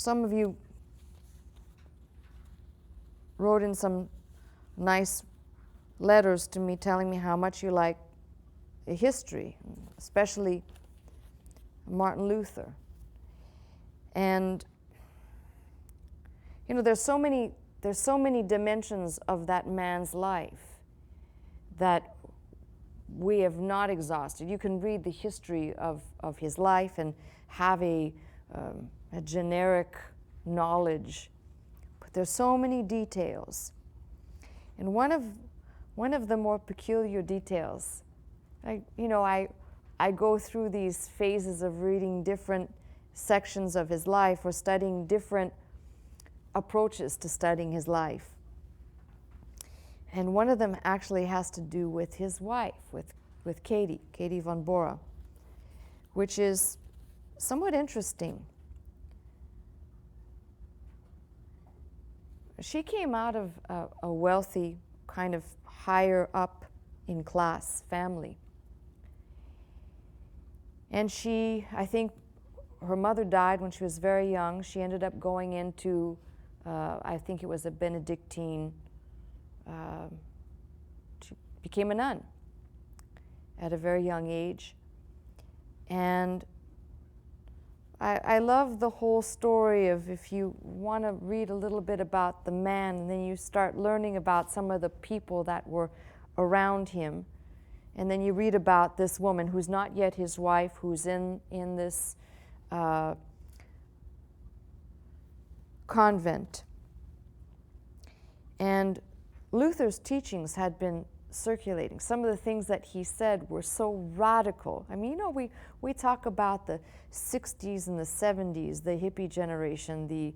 some of you wrote in some nice letters to me telling me how much you like history, especially Martin Luther. And you know, there's so many dimensions of that man's life that we have not exhausted. You can read the history of his life and have a generic knowledge, but there's so many details. And one of the more peculiar details, I go through these phases of reading different sections of his life or studying different approaches to studying his life. And one of them actually has to do with his wife, with Katie von Bora, which is somewhat interesting. She came out of a wealthy, kind of higher up in class family. And I think her mother died when she was very young. She ended up going into, I think it was a Benedictine, she became a nun at a very young age. And I love the whole story of, if you want to read a little bit about the man, and then you start learning about some of the people that were around him. And then you read about this woman who's not yet his wife, who's in this convent. And Luther's teachings had been circulating. Some of the things that he said were so radical. I mean, you know, we talk about the 60s and the 70s, the hippie generation, the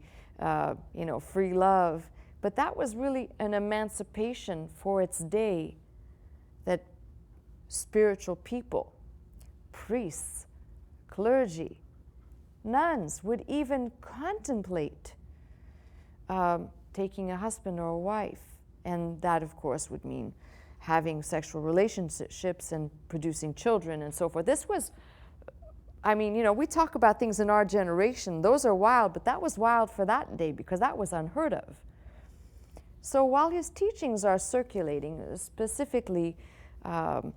free love, but that was really an emancipation for its day, that spiritual people, priests, clergy, nuns would even contemplate taking a husband or a wife. And that, of course, would mean having sexual relationships and producing children and so forth. This was, I mean, you know, we talk about things in our generation. Those are wild, but that was wild for that day because that was unheard of. So while his teachings are circulating, specifically the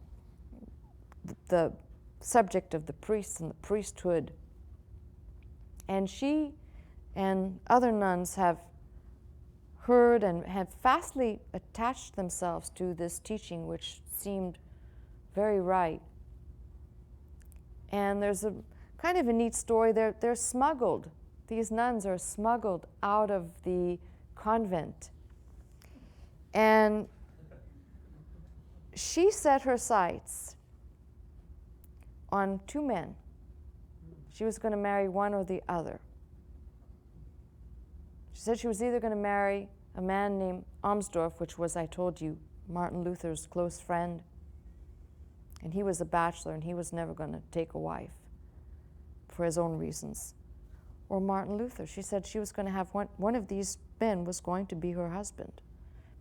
subject of the priests and the priesthood, and she and other nuns have heard and have fastly attached themselves to this teaching, which seemed very right. And there's a kind of a neat story. They're smuggled. These nuns are smuggled out of the convent. And she set her sights on two men. She was going to marry one or the other. She said she was either going to marry a man named Amsdorf, which was, I told you, Martin Luther's close friend. And he was a bachelor, and he was never going to take a wife for his own reasons. Or Martin Luther. She said she was going to have one of these men was going to be her husband.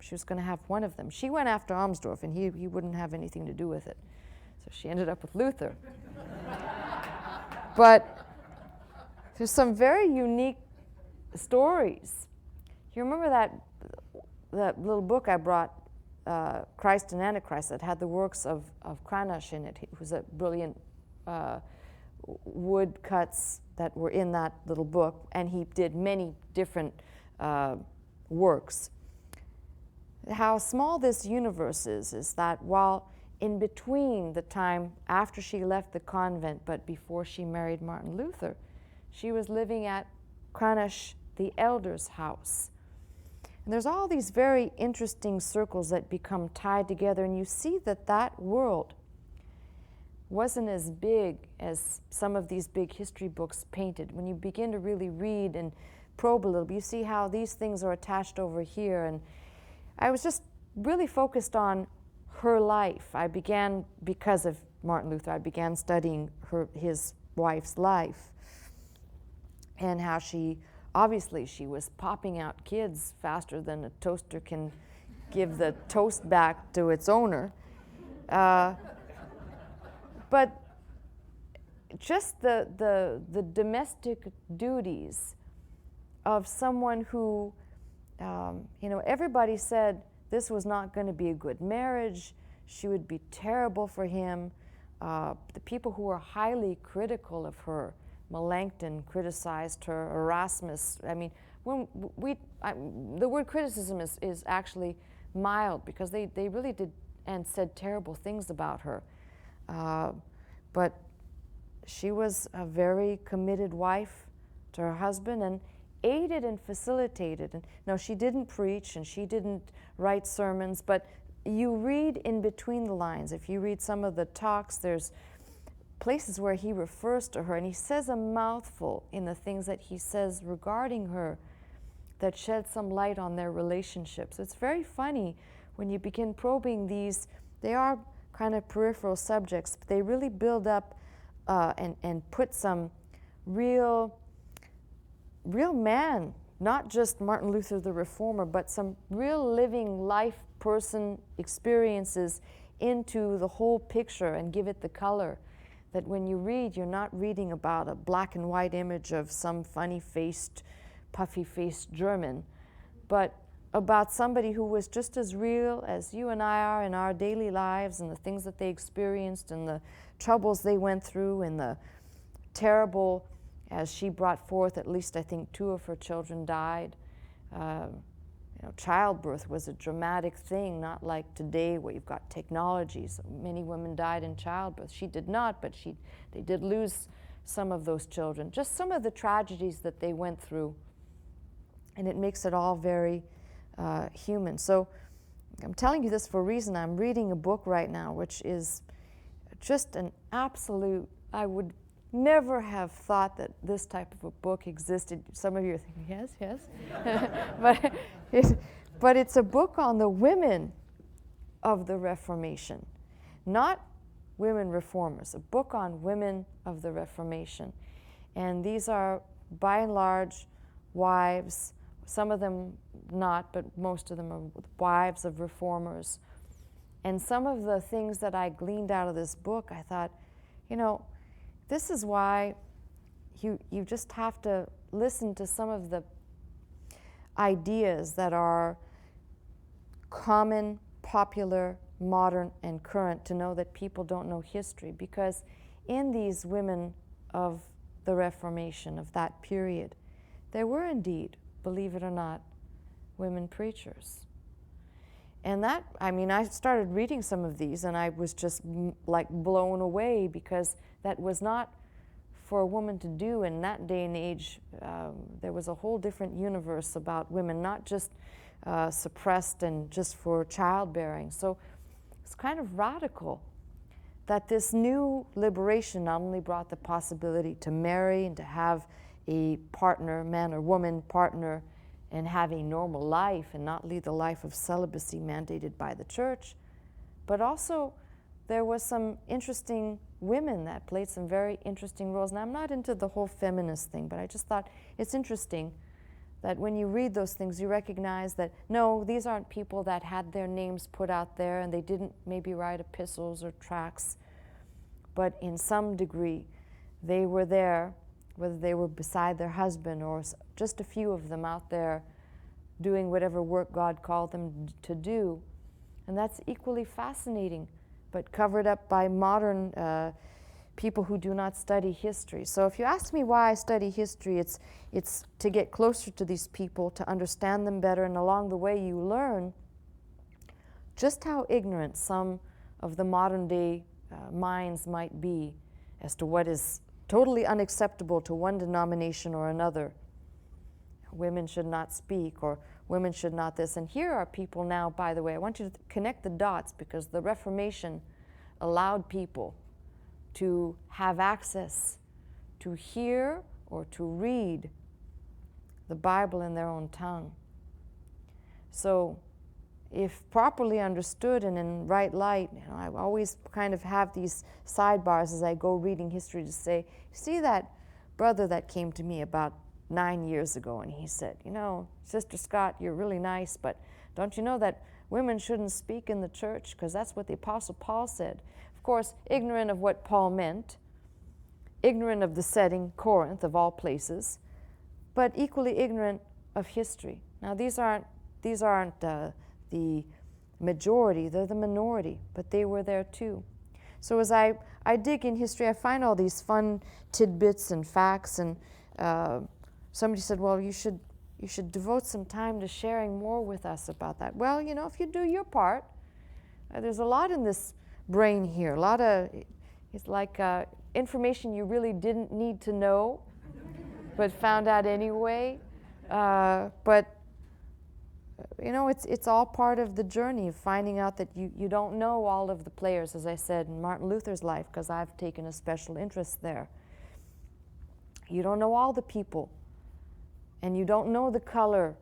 She was going to have one of them. She went after Amsdorf, and he wouldn't have anything to do with it. So she ended up with Luther. But there's some very unique stories. You remember that little book I brought, Christ and Antichrist, that had the works of Cranach in it. It was a brilliant woodcuts that were in that little book, and he did many different works. How small this universe is that while in between the time after she left the convent but before she married Martin Luther, she was living at Cranach the elder's house. And there's all these very interesting circles that become tied together, and you see that world wasn't as big as some of these big history books painted. When you begin to really read and probe a little, you see how these things are attached over here. And I was just really focused on her life. I began, because of Martin Luther, I began studying his wife's life, and how obviously she was popping out kids faster than a toaster can give the toast back to its owner. But just the domestic duties of someone who, everybody said this was not going to be a good marriage. She would be terrible for him. The people who were highly critical of her, Melanchthon criticized her, Erasmus. I mean, the word criticism is actually mild, because they really did and said terrible things about her. But she was a very committed wife to her husband, and aided and facilitated. And no, she didn't preach and she didn't write sermons, but you read in between the lines. If you read some of the talks, there's places where he refers to her, and he says a mouthful in the things that he says regarding her that shed some light on their relationship. So it's very funny when you begin probing these. They are kind of peripheral subjects, but they really build up and put some real man, not just Martin Luther the Reformer, but some real living life person experiences into the whole picture and give it the color. That when you read, you're not reading about a black and white image of some funny-faced, puffy-faced German, but about somebody who was just as real as you and I are in our daily lives, and the things that they experienced and the troubles they went through and the terrible, as she brought forth, at least I think 2 of her children died. Childbirth was a dramatic thing, not like today where you've got technologies. Many women died in childbirth. She did not, but they did lose some of those children. Just some of the tragedies that they went through, and it makes it all very human. So I'm telling you this for a reason. I'm reading a book right now which is just an absolute, I would never have thought that this type of a book existed. Some of you are thinking, yes. but it's a book on the women of the Reformation, not women reformers, a book on women of the Reformation. And these are, by and large, wives, some of them not, but most of them are wives of reformers. And some of the things that I gleaned out of this book, I thought, this is why you just have to listen to some of the ideas that are common, popular, modern, and current to know that people don't know history. Because in these women of the Reformation, of that period, there were indeed, believe it or not, women preachers. And I started reading some of these, and I was just like blown away, because that was not for a woman to do in that day and age. There was a whole different universe about women, not just suppressed and just for childbearing. So it's kind of radical that this new liberation not only brought the possibility to marry and to have a partner, man or woman partner, and have a normal life and not lead the life of celibacy mandated by the church, but also there was some interesting women that played some very interesting roles. And I'm not into the whole feminist thing, but I just thought it's interesting that when you read those things, you recognize that, no, these aren't people that had their names put out there and they didn't maybe write epistles or tracts, but in some degree they were there, whether they were beside their husband or just a few of them out there doing whatever work God called them to do. And that's equally fascinating, but covered up by modern people who do not study history. So if you ask me why I study history, it's to get closer to these people, to understand them better, and along the way you learn just how ignorant some of the modern day minds might be as to what is totally unacceptable to one denomination or another. Women should not speak, or women should not this. And here are people now, by the way, I want you to connect the dots, because the Reformation allowed people to have access to hear or to read the Bible in their own tongue. So if properly understood and in right light, I always kind of have these sidebars as I go reading history to say, see that brother that came to me about 9 years ago, and he said, Sister Scott, you're really nice, but don't you know that women shouldn't speak in the church, because that's what the Apostle Paul said. Of course, ignorant of what Paul meant, ignorant of the setting, Corinth of all places, but equally ignorant of history. Now, these aren't the majority, they're the minority, but they were there too. So as I dig in history, I find all these fun tidbits and facts, and somebody said, well, you should devote some time to sharing more with us about that. Well, you know, if you do your part, there's a lot in this brain here, a lot of, it's like information you really didn't need to know, but found out anyway. But you know, it's all part of the journey of finding out that you don't know all of the players, as I said, in Martin Luther's life, because I've taken a special interest there. You don't know all the people, and you don't know the color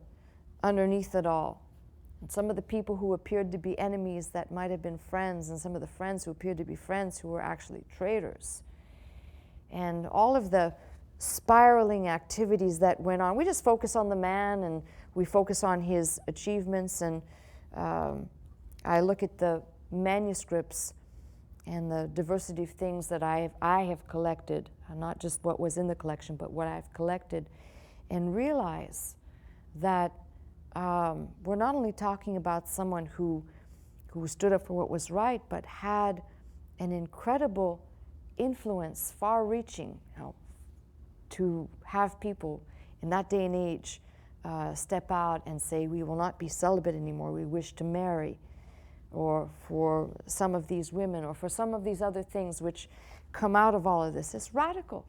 underneath it all. And some of the people who appeared to be enemies that might have been friends, and some of the friends who appeared to be friends who were actually traitors. And all of the spiraling activities that went on. We just focus on the man, and we focus on his achievements, and I look at the manuscripts and the diversity of things that I have collected, not just what was in the collection, but what I've collected, and realize that we're not only talking about someone who stood up for what was right, but had an incredible influence, far-reaching, you know, to have people in that day and age step out and say, we will not be celibate anymore, we wish to marry, or for some of these women, or for some of these other things which come out of all of this. It's radical.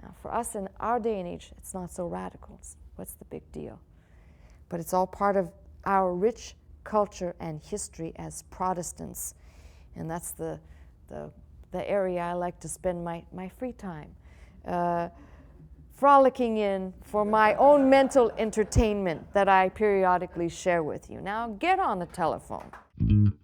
Now, for us in our day and age, it's not so radical. What's the big deal? But it's all part of our rich culture and history as Protestants. And that's the area I like to spend my free time. Frolicking in for my own mental entertainment that I periodically share with you. Now get on the telephone. Come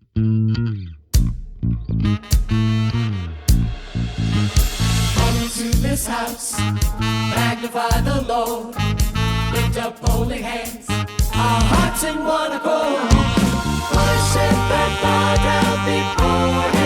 to this house, magnify the Lord, lift up holy hands, our hearts in one accord, worship and bow down before Him.